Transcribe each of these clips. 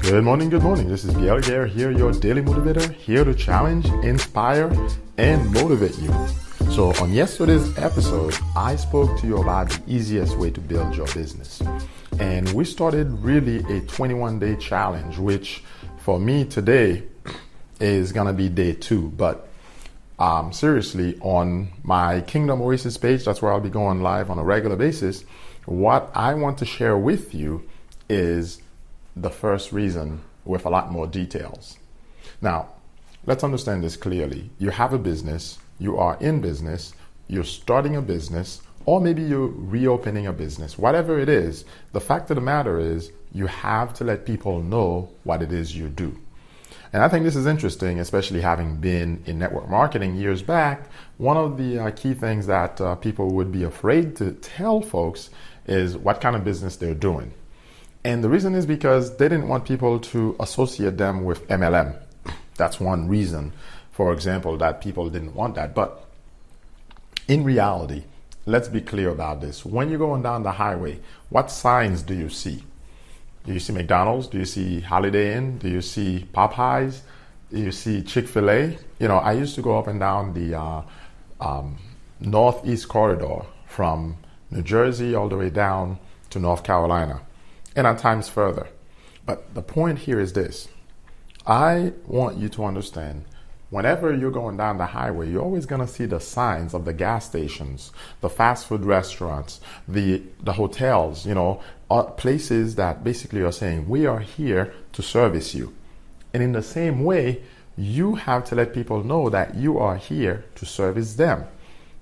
Good morning, good morning. This is Biel Guerre here, your daily motivator, here to challenge, inspire, and motivate you. So on yesterday's episode, I spoke to you about the easiest way to build your business. And we started really a 21-day challenge, which for me today is going to be day 2. But seriously, on my Kingdom Oasis page, that's where I'll be going live on a regular basis. What I want to share with you is the first reason with a lot more details. Now, let's understand this clearly. You have a business, you are in business, you're starting a business, or maybe you're reopening a business. Whatever it is, the fact of the matter is you have to let people know what it is you do. And I think this is interesting, especially having been in network marketing years back. One of the key things that people would be afraid to tell folks is what kind of business they're doing. And the reason is because they didn't want people to associate them with MLM. That's one reason, for example, that people didn't want that. But in reality, let's be clear about this. When you're going down the highway, what signs do you see? Do you see McDonald's? Do you see Holiday Inn? Do you see Popeyes? Do you see Chick-fil-A? You know, I used to go up and down the Northeast corridor from New Jersey all the way down to North Carolina, and at times further. But the point here is this. I want you to understand, whenever you're going down the highway, you're always going to see the signs of the gas stations, the fast food restaurants, the hotels, places that basically are saying, we are here to service you. And in the same way, you have to let people know that you are here to service them.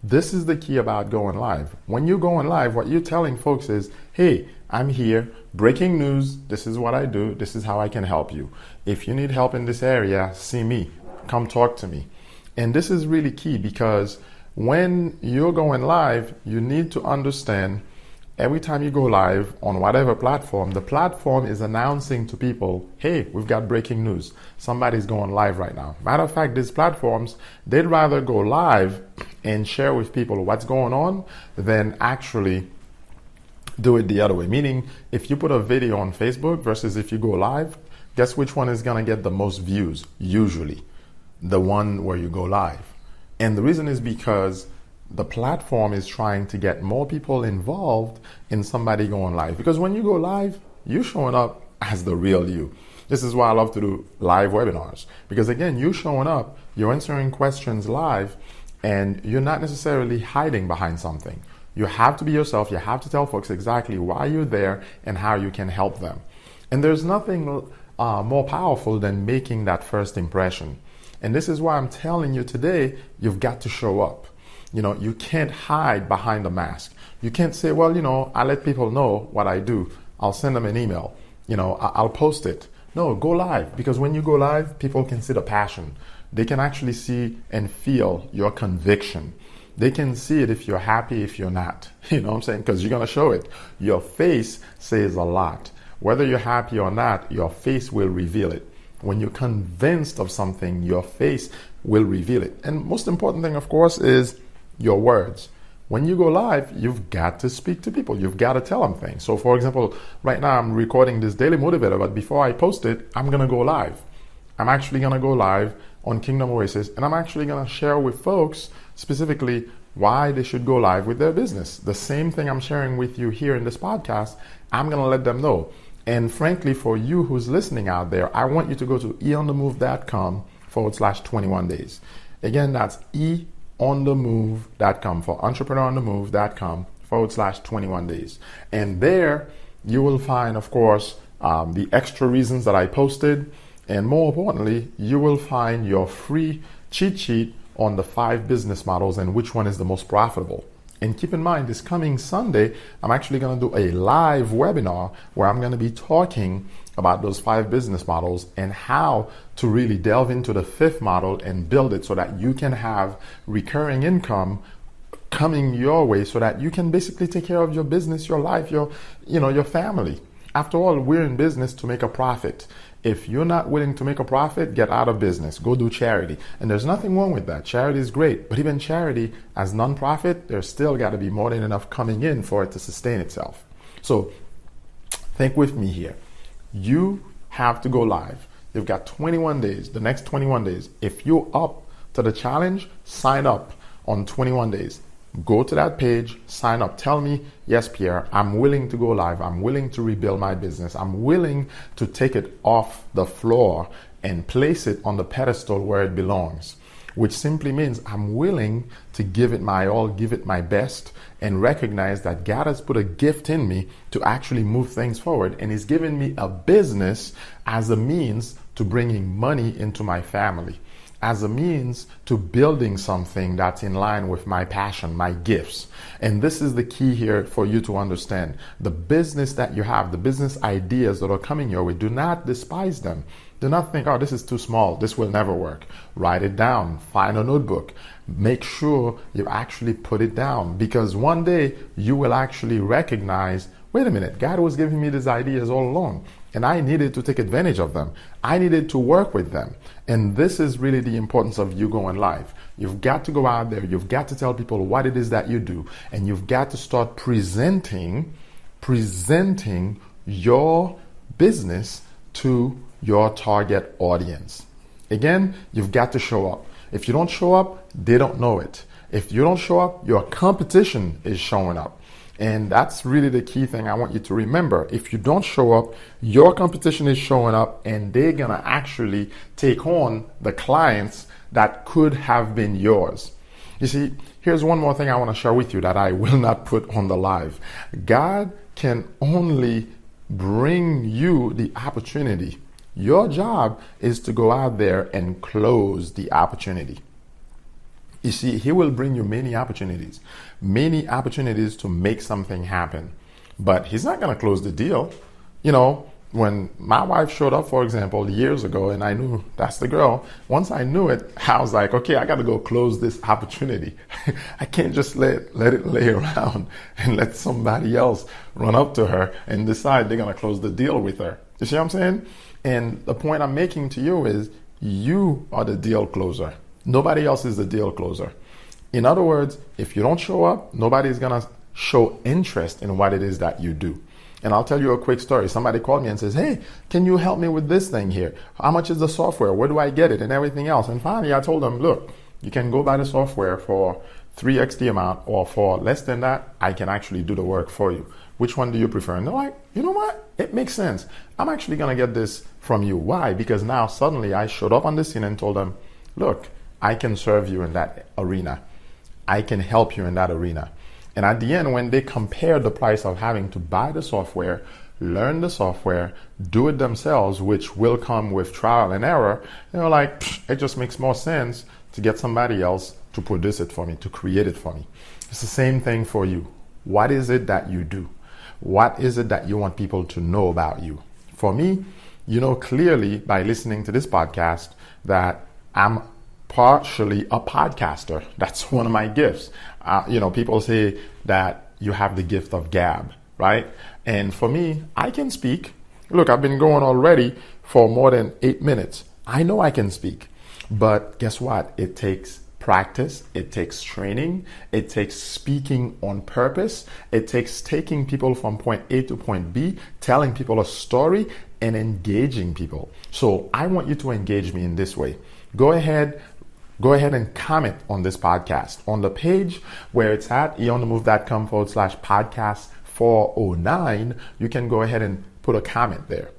This is the key about going live. When you're going live, what you're telling folks is, hey, I'm here, breaking news, this is what I do, this is how I can help you. If you need help in this area, see me, come talk to me. And this is really key because when you're going live, you need to understand every time you go live on whatever platform, the platform is announcing to people, hey, we've got breaking news. Somebody's going live right now. Matter of fact, these platforms, they'd rather go live and share with people what's going on than actually do it the other way. Meaning, if you put a video on Facebook versus if you go live, guess which one is going to get the most views? Usually, the one where you go live. And the reason is because the platform is trying to get more people involved in somebody going live. Because when you go live, you're showing up as the real you. This is why I love to do live webinars. Because again, you're showing up, you're answering questions live, and you're not necessarily hiding behind something. You have to be yourself. You have to tell folks exactly why you're there and how you can help them. And there's nothing more powerful than making that first impression. And this is why I'm telling you today, you've got to show up. You can't hide behind a mask. You can't say, well, I let people know what I do. I'll send them an email. I'll post it. No, go live. Because when you go live, people can see the passion. They can actually see and feel your conviction. They can see it if you're happy, if you're not. You know what I'm saying? Because you're going to show it. Your face says a lot. Whether you're happy or not, your face will reveal it. When you're convinced of something, your face will reveal it. And most important thing, of course, is your words. When you go live, you've got to speak to people. You've got to tell them things. So for example, right now I'm recording this daily motivator, but before I post it, I'm going to go live. I'm actually going to go live on Kingdom Oasis, and I'm actually going to share with folks specifically why they should go live with their business. The same thing I'm sharing with you here in this podcast, I'm going to let them know. And frankly, for you who's listening out there, I want you to go to eonthemove.com/21 days. Again, that's eonthemove.com for entrepreneuronthemove.com/21 days. And there you will find, of course, the extra reasons that I posted. And more importantly, you will find your free cheat sheet on the 5 business models and which one is the most profitable. And keep in mind, this coming Sunday, I'm actually going to do a live webinar where I'm going to be talking about those 5 business models and how to really delve into the 5th model and build it so that you can have recurring income coming your way so that you can basically take care of your business, your life, your family. After all, we're in business to make a profit. If you're not willing to make a profit, get out of business. Go do charity. And there's nothing wrong with that. Charity is great. But even charity as nonprofit, there's still got to be more than enough coming in for it to sustain itself. So Think with me here. You have to go live. You've got 21 days, the next 21 days. If you're up to the challenge, sign up on 21 days. Go to that page, sign up. Tell me, yes, Pierre, I'm willing to go live. I'm willing to rebuild my business. I'm willing to take it off the floor and place it on the pedestal where it belongs, which simply means I'm willing to give it my all, give it my best, and recognize that God has put a gift in me to actually move things forward. And He's given me a business as a means to bringing money into my family, as a means to building something that's in line with my passion, my gifts. And this is the key here for you to understand. The business that you have, the business ideas that are coming your way, do not despise them. Do not think, oh, this is too small, this will never work. Write it down, find a notebook. Make sure you actually put it down, because one day you will actually recognize, wait a minute, God was giving me these ideas all along, and I needed to take advantage of them. I needed to work with them. And this is really the importance of you going live. You've got to go out there. You've got to tell people what it is that you do. And you've got to start presenting your business to your target audience. Again, you've got to show up. If you don't show up, they don't know it. If you don't show up, your competition is showing up. And that's really the key thing I want you to remember. If you don't show up, your competition is showing up, and they're going to actually take on the clients that could have been yours. You see, here's one more thing I want to share with you that I will not put on the live. God can only bring you the opportunity. Your job is to go out there and close the opportunity. You see, He will bring you many opportunities to make something happen. But He's not going to close the deal. You know, when my wife showed up, for example, years ago, and I knew that's the girl, once I knew it, I was like, okay, I got to go close this opportunity. I can't just let it lay around and let somebody else run up to her and decide they're going to close the deal with her. You see what I'm saying? And the point I'm making to you is you are the deal closer. Nobody else is the deal closer. In other words, if you don't show up, nobody's going to show interest in what it is that you do. And I'll tell you a quick story. Somebody called me and says, hey, can you help me with this thing here? How much is the software? Where do I get it? And everything else. And finally, I told them, look, you can go buy the software for 3x the amount, or for less than that, I can actually do the work for you. Which one do you prefer? And they're like, you know what? It makes sense. I'm actually going to get this from you. Why? Because now suddenly I showed up on the scene and told them, look, I can serve you in that arena. I can help you in that arena. And at the end, when they compare the price of having to buy the software, learn the software, do it themselves, which will come with trial and error, they're like, it just makes more sense to get somebody else to produce it for me, to create it for me. It's the same thing for you. What is it that you do? What is it that you want people to know about you? For me, you know clearly by listening to this podcast that I'm partially a podcaster. That's one of my gifts. People say that you have the gift of gab, right? And for me, I can speak. Look, I've been going already for more than 8 minutes. I know I can speak, but guess what? It takes practice. It takes training. It takes speaking on purpose. It takes taking people from point A to point B, telling people a story, and engaging people. So I want you to engage me in this way. Go ahead and comment on this podcast on the page where it's at eonthemove.com/podcast 409. You can go ahead and put a comment there.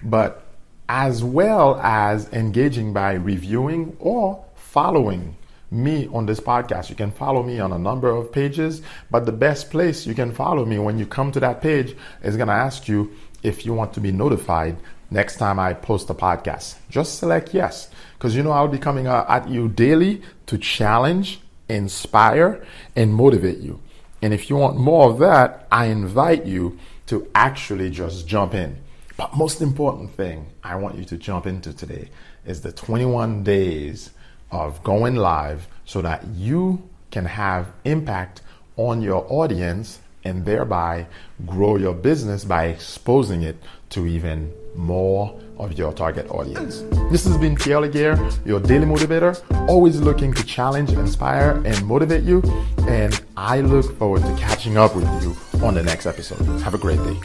But as well as engaging by reviewing or following me on this podcast. You can follow me on a number of pages, but the best place you can follow me when you come to that page is going to ask you if you want to be notified next time I post a podcast. Just select yes, because I'll be coming at you daily to challenge, inspire, and motivate you. And if you want more of that, I invite you to actually just jump in. But most important thing I want you to jump into today is the 21 days of going live so that you can have impact on your audience and thereby grow your business by exposing it to even more of your target audience. This has been Pierre Laguerre, your daily motivator, always looking to challenge, inspire, and motivate you. And I look forward to catching up with you on the next episode. Have a great day.